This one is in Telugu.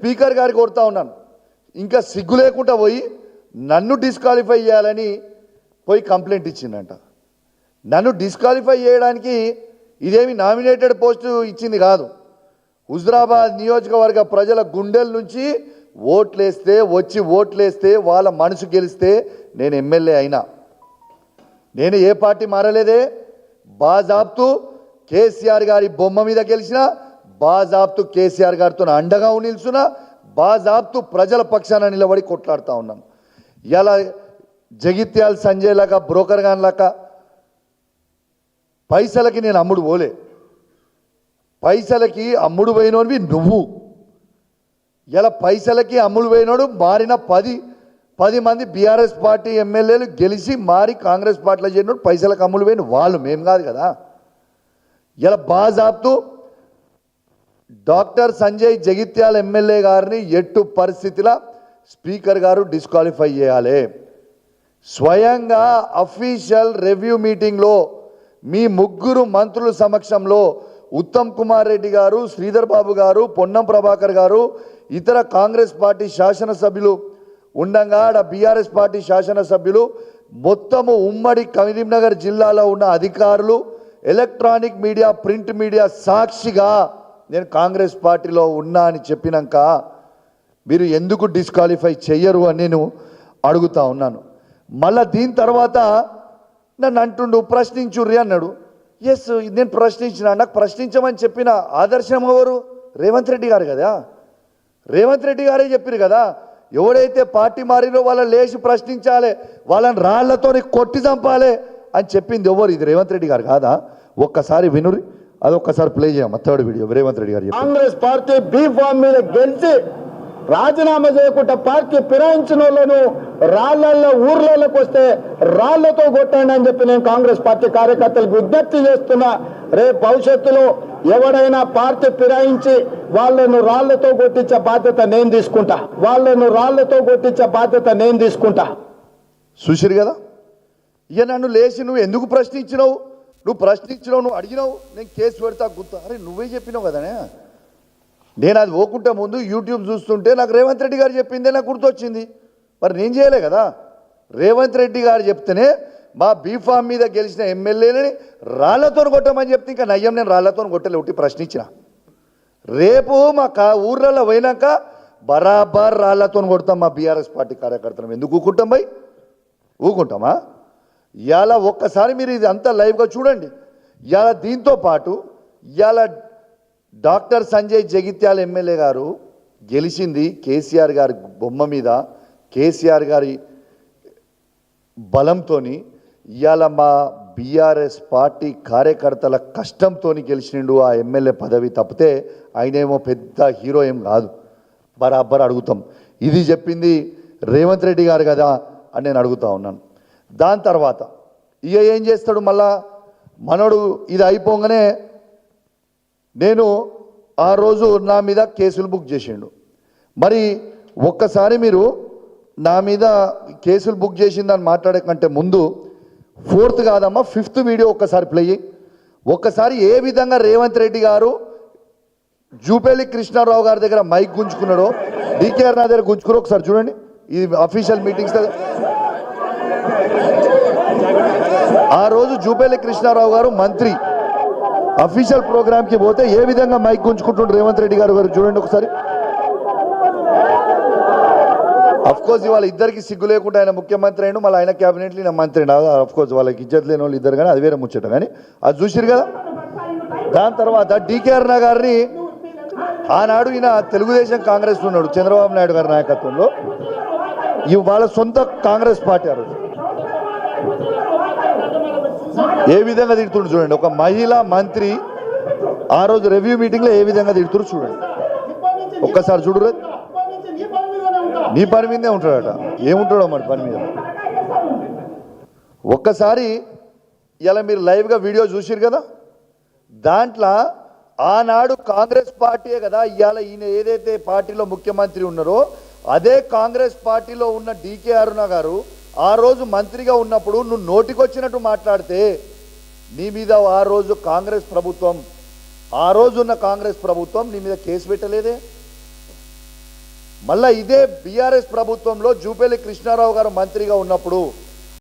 స్పీకర్ గారికి కొడతా ఉన్నాను, ఇంకా సిగ్గు లేకుండా పోయి నన్ను డిస్క్వాలిఫై చేయాలని పోయి కంప్లైంట్ ఇచ్చిందంట. నన్ను డిస్క్వాలిఫై చేయడానికి ఇదేమి నామినేటెడ్ పోస్టు ఇచ్చింది కాదు. హుజురాబాద్ నియోజకవర్గ ప్రజల గుండెల నుంచి ఓట్లేస్తే వాళ్ళ మనసు గెలిస్తే నేను ఎమ్మెల్యే అయినా. నేను ఏ పార్టీ మారలేదే. బాజాబ్తు కేసీఆర్ గారి బొమ్మ మీద గెలిచిన, బాజాబ్తు కేసీఆర్ గారితో అండగా నిల్చున్నా, బాజాబ్తు ప్రజల పక్షాన నిలబడి కొట్లాడుతూ ఉన్నాను. ఇలా జగిత్యాల సంజయ్ లాగా బ్రోకర్ గాన్ లాగా పైసలకి నేను అమ్ముడు పోలే. పైసలకి అమ్ముడు పోయినోనివి నువ్వు. ఇలా పైసలకి అమ్ముడు పోయినోడు మారిన 10 మంది బీఆర్ఎస్ పార్టీ ఎమ్మెల్యేలు గెలిచి మారి కాంగ్రెస్ పార్టీలో చేరినోడు పైసలకు అమ్ముడు పోయిన వాళ్ళు, మేము కాదు కదా. ఇలా బాజాబ్తు డాక్టర్ సంజయ్ జగిత్యాల ఎమ్మెల్యే గారిని ఎట్టు పరిస్థితిలో స్పీకర్ గారు డిస్క్వాలిఫై చేయాలి. స్వయంగా అఫీషియల్ రివ్యూ మీటింగ్లో మీ ముగ్గురు మంత్రుల సమక్షంలో ఉత్తమ్ కుమార్ రెడ్డి గారు, శ్రీధర్ బాబు గారు, పొన్నం ప్రభాకర్ గారు, ఇతర కాంగ్రెస్ పార్టీ శాసనసభ్యులు ఉండగా బీఆర్ఎస్ పార్టీ శాసనసభ్యులు మొత్తము ఉమ్మడి కరీంనగర్ జిల్లాలో ఉన్న అధికారులు, ఎలక్ట్రానిక్ మీడియా, ప్రింట్ మీడియా సాక్షిగా నేను కాంగ్రెస్ పార్టీలో ఉన్నా అని చెప్పినాక మీరు ఎందుకు డిస్క్వాలిఫై చెయ్యరు అని నేను అడుగుతా ఉన్నాను. మళ్ళా దీని తర్వాత నన్ను అంటుండు ప్రశ్నించుర్రి అన్నాడు. ఎస్, నేను ప్రశ్నించిన. నాకు ప్రశ్నించమని చెప్పిన ఆదర్శం ఎవరు? రేవంత్ రెడ్డి గారు కదా. రేవంత్ రెడ్డి గారే చెప్పారు కదా, ఎవడైతే పార్టీ మారినో వాళ్ళని లేచి ప్రశ్నించాలి, వాళ్ళని రాళ్లతో కొట్టి చంపాలి అని చెప్పింది ఎవరు? ఇది రేవంత్ రెడ్డి గారు కాదా? ఒక్కసారి వినురి, అదొక్కసారి ప్లే చేయమ్మా. థర్డ్ వీడియో రేవంత్ రెడ్డి గారు. కాంగ్రెస్ పార్టీ బీ ఫామ్ మీద గెలిచి రాజీనామా చేయకుండా పార్టీ ఫిరాయించిన వాళ్ళను రాళ్లల్లో ఊర్లలోకి వస్తే రాళ్లతో కొట్టండి అని చెప్పి నేను కాంగ్రెస్ పార్టీ కార్యకర్తలకు విజ్ఞప్తి చేస్తున్నా. రేపు భవిష్యత్తులో ఎవరైనా పార్టీ ఫిరాయించి వాళ్ళను రాళ్లతో కొట్టించే బాధ్యత నేను తీసుకుంటా. చూసిరు కదా. ఇక నన్ను లేచి నువ్వు ఎందుకు ప్రశ్నించినావు, నువ్వు అడిగినావు, నేను కేసు పెడతా గుర్తు. అరే నువ్వే చెప్పినావు కదనే. నేను అది పోకుంటే ముందు యూట్యూబ్ చూస్తుంటే నాకు రేవంత్ రెడ్డి గారు చెప్పిందే నాకు గుర్తొచ్చింది. మరి నేను చేయలే కదా. రేవంత్ రెడ్డి గారు చెప్తేనే మా బీఫామ్ మీద గెలిచిన ఎమ్మెల్యేలని రాళ్లతో కొట్టమని చెప్తే ఇంకా నయ్యం నేను రాళ్లతో కొట్టలే, ఒకటి ప్రశ్నించిన. రేపు మా ఊర్లలో పోయినాక బరాబర్ రాళ్లతో కొడతాం మా బీఆర్ఎస్ పార్టీ కార్యకర్తలు. ఎందుకు ఊకుంటామా? ఇవాళ ఒక్కసారి మీరు ఇది అంతా లైవ్గా చూడండి. ఇవాళ దీంతో పాటు ఇవాళ డాక్టర్ సంజయ్ జగిత్యాల ఎమ్మెల్యే గారు గెలిచింది కేసీఆర్ గారి బొమ్మ మీద, కేసీఆర్ గారి బలంతో. ఇవాళ మా బీఆర్ఎస్ పార్టీ కార్యకర్తల కష్టంతో గెలిచిండు ఆ ఎమ్మెల్యే పదవి. తప్పితే ఆయనేమో పెద్ద హీరో ఏం కాదు. బరాబర్ అడుగుతాం, ఇది చెప్పింది రేవంత్ రెడ్డి గారు కదా అని నేను అడుగుతా ఉన్నాను. దాని తర్వాత ఇక ఏం చేస్తాడు మళ్ళా మనోడు? ఇది అయిపోగానే నేను ఆ రోజు నా మీద కేసులు బుక్ చేసిండు. మరి ఒక్కసారి మీరు నా మీద కేసులు బుక్ చేసిందని మాట్లాడే కంటే ముందు 4th కాదమ్మా 5th వీడియో ఒక్కసారి ప్లే చేయి. ఒక్కసారి ఏ విధంగా రేవంత్ రెడ్డి గారు జూపల్లి కృష్ణారావు గారి దగ్గర మైక్ గుంజుకున్నాడో, డీకేఆర్ నా దగ్గర గుంజుకున్నాడో ఒకసారి చూడండి. ఇది అఫీషియల్ మీటింగ్స్. ఆ రోజు జూపల్లి కృష్ణారావు గారు మంత్రి అఫీషియల్ ప్రోగ్రామ్కి పోతే ఏ విధంగా మైక్ గుంజుకుంటుండ్రు రేవంత్ రెడ్డి గారు చూడండి ఒకసారి. అఫ్కోర్స్ ఇవాళ ఇద్దరికి సిగ్గు లేకుండా ఆయన ముఖ్యమంత్రి అయినా మళ్ళీ ఆయన క్యాబినెట్లో ఈయన మంత్రి. అఫ్కోర్స్ వాళ్ళకి ఇజ్జత్ లేని వాళ్ళు ఇద్దరు, కానీ అది వేరే ముచ్చట. కానీ అది చూసిరు కదా. దాని తర్వాత డీకేఆర్ గారిని ఆనాడు ఈయన తెలుగుదేశం కాంగ్రెస్ ఉన్నాడు చంద్రబాబు నాయుడు గారి నాయకత్వంలో. వాళ్ళ సొంత కాంగ్రెస్ పార్టీ ఆ రోజు ఏ విధంగా తిడుతుండ్రు చూడండి. ఒక మహిళా మంత్రి ఆ రోజు రివ్యూ మీటింగ్లో ఏ విధంగా తిడుతురు చూడండి. ఒక్కసారి చూడరు. నీ పని మీదే ఉంటాడట. ఏముంటాడో మరి పని మీద. ఒక్కసారి ఇలా మీరు లైవ్గా వీడియో చూసిరు కదా. దాంట్లో ఆనాడు కాంగ్రెస్ పార్టీయే కదా ఇవాళ ఈయన ఏదైతే పార్టీలో ముఖ్యమంత్రి ఉన్నారో అదే కాంగ్రెస్ పార్టీలో ఉన్న డీకే అరుణ గారు ఆ రోజు మంత్రిగా ఉన్నప్పుడు నువ్వు నోటికొచ్చినట్టు మాట్లాడితే నీ మీద ఆ రోజు కాంగ్రెస్ ప్రభుత్వం, ఆ రోజున్న కాంగ్రెస్ ప్రభుత్వం నీ మీద కేసు పెట్టలేదే. మళ్ళా ఇదే బీఆర్ఎస్ ప్రభుత్వంలో జూపల్లి కృష్ణారావు గారు మంత్రిగా ఉన్నప్పుడు